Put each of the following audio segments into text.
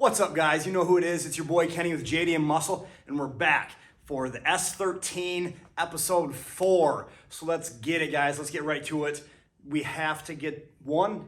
What's up, guys? You know who it is. It's your boy Kenny with JDM Muscle, and we're back for the S13 episode 4. So let's get it, guys. Let's get right to it. We have to get the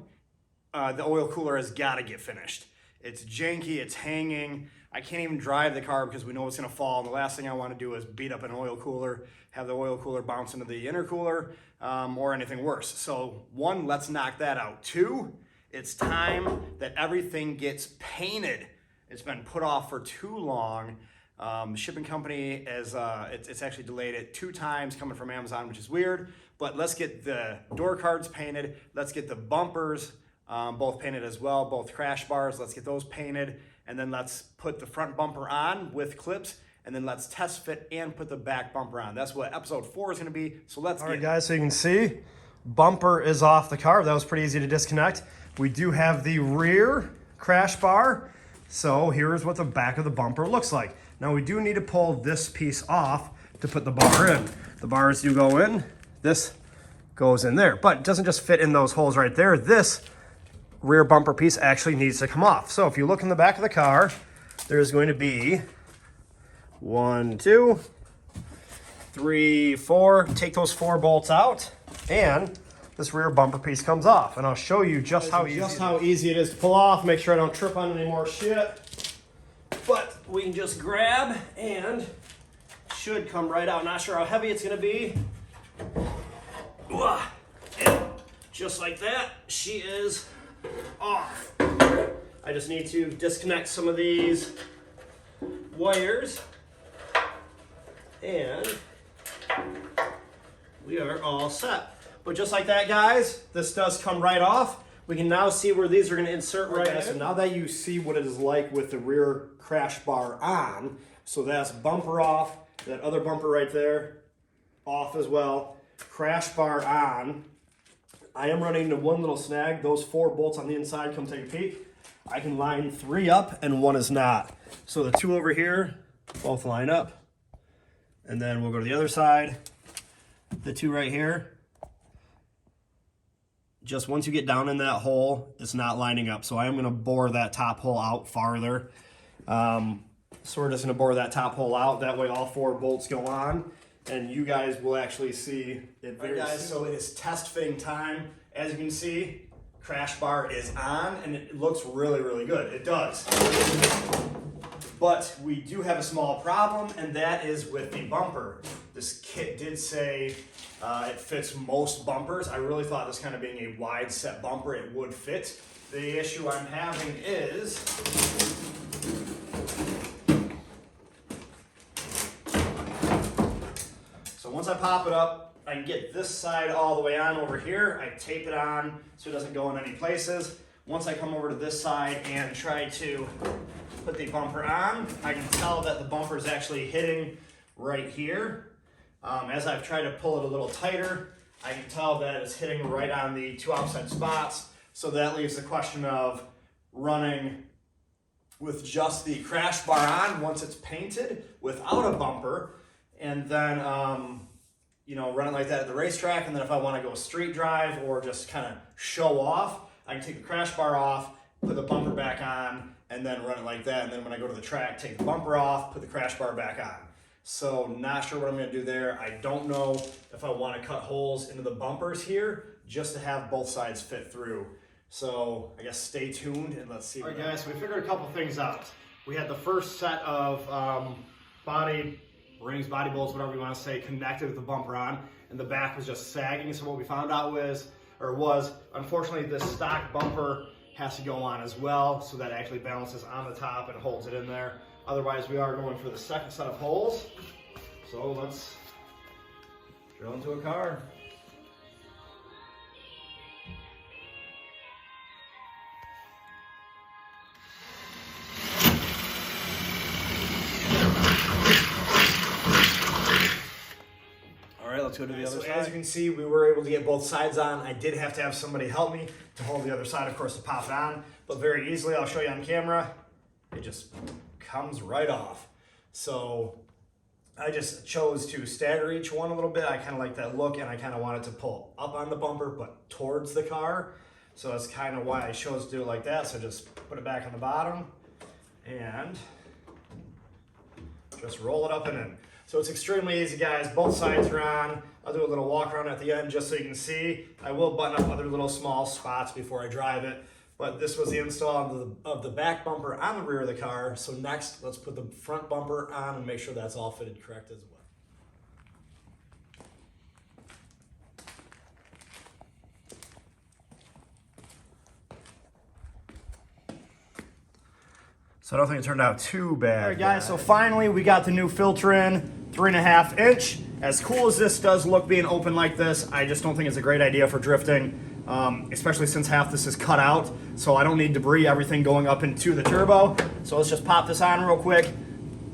oil cooler has got to get finished. It's janky, it's hanging. I can't even drive the car because we know it's going to fall. And the last thing I want to do is beat up an oil cooler, have the oil cooler bounce into the intercooler, or anything worse. So 1, let's knock that out. 2, it's time that everything gets painted. It's been put off for too long. The shipping company is it's actually delayed it 2 times coming from Amazon, which is weird. But let's get the door cards painted. Let's get the bumpers both painted as well, both crash bars. Let's get those painted. And then let's put the front bumper on with clips. And then let's test fit and put the back bumper on. That's what episode 4 is going to be. So let's All right, guys, so you can see bumper is off the car. That was pretty easy to disconnect. We do have the rear crash bar. So here's what the back of the bumper looks like. Now we do need to pull this piece off to put the bar in. The bars do go in. This goes in there, but it doesn't just fit in those holes right there. This rear bumper piece actually needs to come off. So if you look in the back of the car, there's going to be 1, 2, 3, 4. Take those 4 bolts out, and this rear bumper piece comes off. And I'll show you just how easy it is to pull off. Make sure I don't trip on any more shit. But we can just grab and should come right out. Not sure how heavy it's gonna be. And just like that, she is off. I just need to disconnect some of these wires, and we are all set. But just like that, guys, this does come right off. We can now see where these are going to insert right in. So now that you see what it is like with the rear crash bar on, so that's bumper off, that other bumper right there off as well, crash bar on. I am running into one little snag. Those 4 bolts on the inside, come take a peek. I can line 3 up and 1 is not. So the 2 over here both line up. And then we'll go to the other side. The 2 right here. Just once you get down in that hole, it's not lining up. So I am going to bore that top hole out farther. So we're just going to bore that top hole out. That way all 4 bolts go on. And you guys will actually see it very soon. So it is test fitting time. As you can see, crash bar is on and it looks really, really good. It does. But we do have a small problem, and that is with the bumper. This kit did say it fits most bumpers. I really thought this kind of being a wide set bumper, it would fit. The issue I'm having is so once I pop it up, I can get this side all the way on over here. I tape it on so it doesn't go in any places. Once I come over to this side and try to put the bumper on, I can tell that the bumper is actually hitting right here. As I've tried to pull it a little tighter, I can tell that it's hitting right on the 2 outside spots. So that leaves the question of running with just the crash bar on once it's painted without a bumper, and then run it like that at the racetrack. And then if I want to go street drive or just kind of show off, I can take the crash bar off, put the bumper back on, and then run it like that. And then when I go to the track, take the bumper off, put the crash bar back on. So not sure what I'm going to do there. I don't know if I want to cut holes into the bumpers here just to have both sides fit through. So I guess stay tuned and let's see. All right, guys, so we figured a couple things out. We had the first set of body rings, body bolts, whatever you want to say, connected with the bumper on, and the back was just sagging. So what we found out was, unfortunately, this stock bumper has to go on as well, so that actually balances on the top and holds it in there. Otherwise, we are going for the second set of holes. So let's drill into a car. All right, let's go to the other side. As you can see, we were able to get both sides on. I did have to have somebody help me to hold the other side, of course, to pop it on, but very easily. I'll show you on camera. It just comes right off. So I just chose to stagger each one a little bit. I kind of like that look, and I kind of wanted to pull up on the bumper, but towards the car. So that's kind of why I chose to do it like that. So just put it back on the bottom, and just roll it up and in. So it's extremely easy, guys. Both sides are on. I'll do a little walk around at the end just so you can see. I will button up other little small spots before I drive it. But this was the install of the back bumper on the rear of the car. So next, let's put the front bumper on and make sure that's all fitted correct as well. So I don't think it turned out too bad. All right, guys, so finally we got the new filter in, 3.5 inch. As cool as this does look being open like this, I just don't think it's a great idea for drifting, especially since half this is cut out. So I don't need debris, everything going up into the turbo. So let's just pop this on real quick.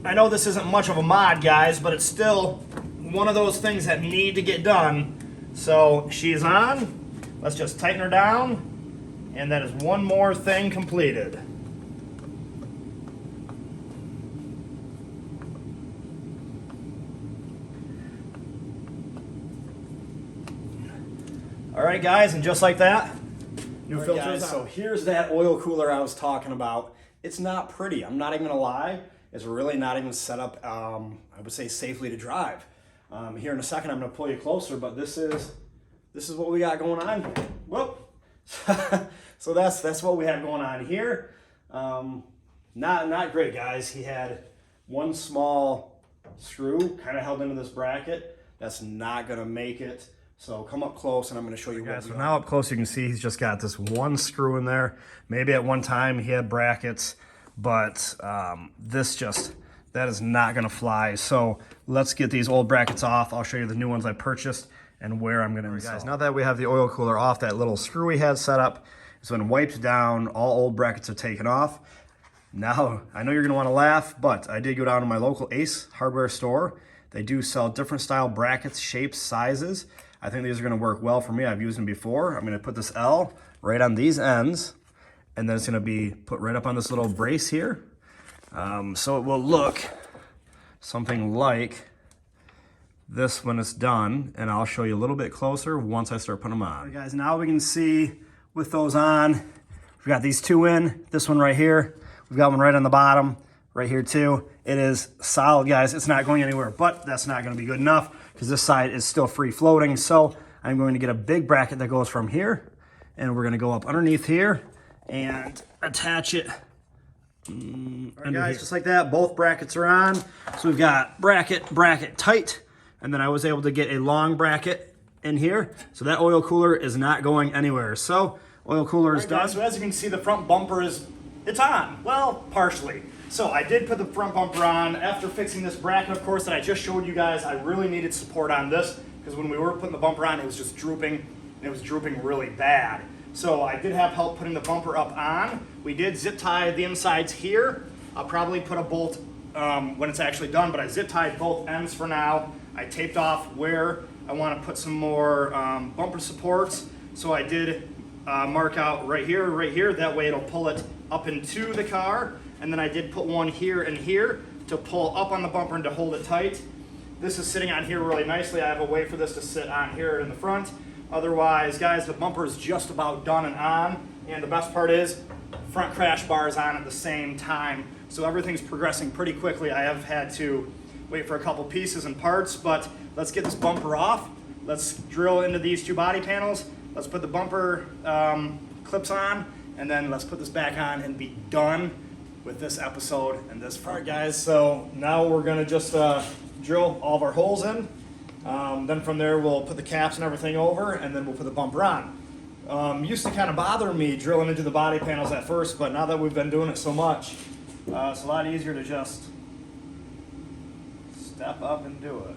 I know this isn't much of a mod, guys, but it's still one of those things that need to get done. So she's on. Let's just tighten her down. And that is one more thing completed. All right, guys, and just like that, new filters on. So here's that oil cooler I was talking about. It's not pretty. I'm not even gonna lie. It's really not even set up, I would say, safely to drive. Here in a second, I'm gonna pull you closer, but this is what we got going on. Whoop. So that's what we have going on here. Not great, guys. He had one small screw kind of held into this bracket. That's not gonna make it. So come up close and I'm going to show you what. So now up close you can see he's just got this one screw in there. Maybe at one time he had brackets, but that is not going to fly. So let's get these old brackets off. I'll show you the new ones I purchased and where I'm going to install. Guys, now that we have the oil cooler off, that little screw we had set up has been wiped down. All old brackets are taken off. Now, I know you're going to want to laugh, but I did go down to my local Ace hardware store. They do sell different style brackets, shapes, sizes. I think these are gonna work well for me. I've used them before. I'm gonna put this L right on these ends, and then it's gonna be put right up on this little brace here. So it will look something like this when it's done, and I'll show you a little bit closer once I start putting them on. All right, guys, now we can see with those on, we've got these two in, this one right here. We've got one right on the bottom, right here too. It is solid, guys. It's not going anywhere, but that's not gonna be good enough because this side is still free floating. So I'm going to get a big bracket that goes from here, and we're gonna go up underneath here and attach it. All right, guys, just like that, both brackets are on. So we've got bracket, tight, and then I was able to get a long bracket in here. So that oil cooler is not going anywhere. So oil cooler is done. Guys, so as you can see, the front bumper it's on. Well, partially. So I did put the front bumper on after fixing this bracket, of course, that I just showed you guys. I really needed support on this because when we were putting the bumper on, it was just drooping, and it was drooping really bad. So I did have help putting the bumper up on. We did zip tie the insides here. I'll probably put a bolt when it's actually done, but I zip tied both ends for now. I taped off where I want to put some more bumper supports. So I did mark out right here. That way it'll pull it up into the car. And then I did put one here and here to pull up on the bumper and to hold it tight. This is sitting on here really nicely. I have a way for this to sit on here in the front. Otherwise, guys, the bumper is just about done and on. And the best part is, front crash bar is on at the same time. So everything's progressing pretty quickly. I have had to wait for a couple pieces and parts, but let's get this bumper off. Let's drill into these two body panels. Let's put the bumper clips on, and then let's put this back on and be done with this episode and this front. All right, guys, so now we're gonna just drill all of our holes in. Then from there, we'll put the caps and everything over, and then we'll put the bumper on. Used to kind of bother me drilling into the body panels at first, but now that we've been doing it so much, it's a lot easier to just step up and do it.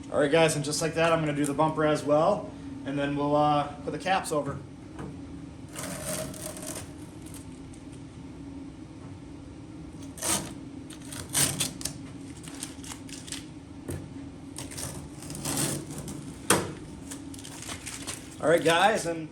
All right, guys, and just like that, I'm going to do the bumper as well, and then we'll put the caps over. All right, guys, and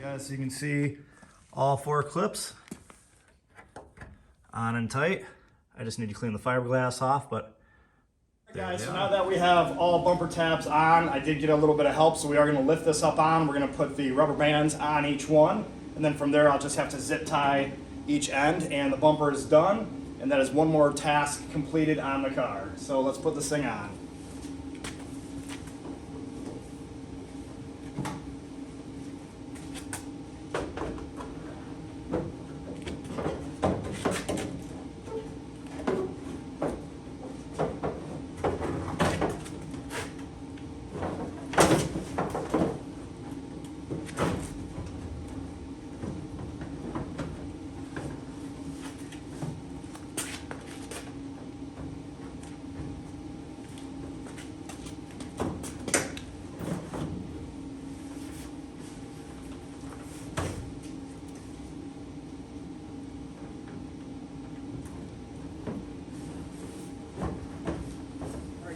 guys, so you can see all 4 clips on and tight. I just need to clean the fiberglass off, but guys, so now that we have all bumper tabs on, I did get a little bit of help, so we are going to lift this up on. We're going to put the rubber bands on each one, and then from there I'll just have to zip tie each end, and the bumper is done, and that is one more task completed on the car. So let's put this thing on.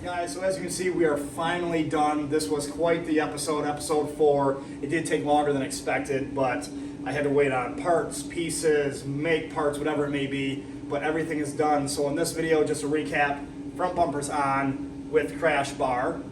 Guys, so as you can see, we are finally done. This was quite the episode 4. It did take longer than expected, but I had to wait on parts, pieces, make parts, whatever it may be, but everything is done. So in this video, just a recap, front bumpers on with crash bar,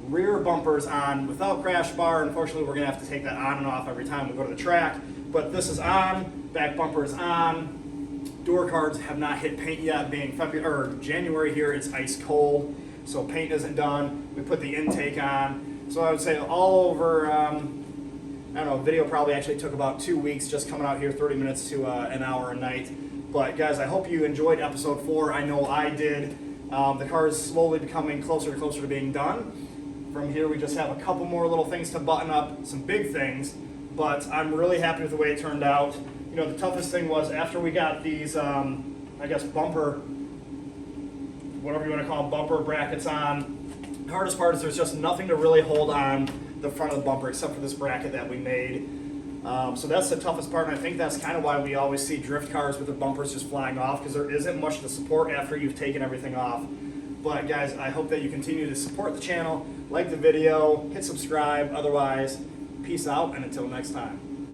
rear bumpers on without crash bar. Unfortunately, we're gonna have to take that on and off every time we go to the track, but this is on, back bumper is on. Door cards have not hit paint yet, being February or January here, it's ice cold. So paint isn't done. We put the intake on. So I would say all over, I don't know, video probably actually took about 2 weeks just coming out here, 30 minutes to an hour a night. But guys, I hope you enjoyed episode 4. I know I did. The car is slowly becoming closer and closer to being done. From here, we just have a couple more little things to button up, some big things, but I'm really happy with the way it turned out. You know, the toughest thing was after we got these, I guess, bumper, whatever you want to call them, bumper brackets on. The hardest part is there's just nothing to really hold on the front of the bumper except for this bracket that we made. So that's the toughest part, and I think that's kind of why we always see drift cars with the bumpers just flying off, because there isn't much to support after you've taken everything off. But guys, I hope that you continue to support the channel, like the video, hit subscribe. Otherwise, peace out, and until next time.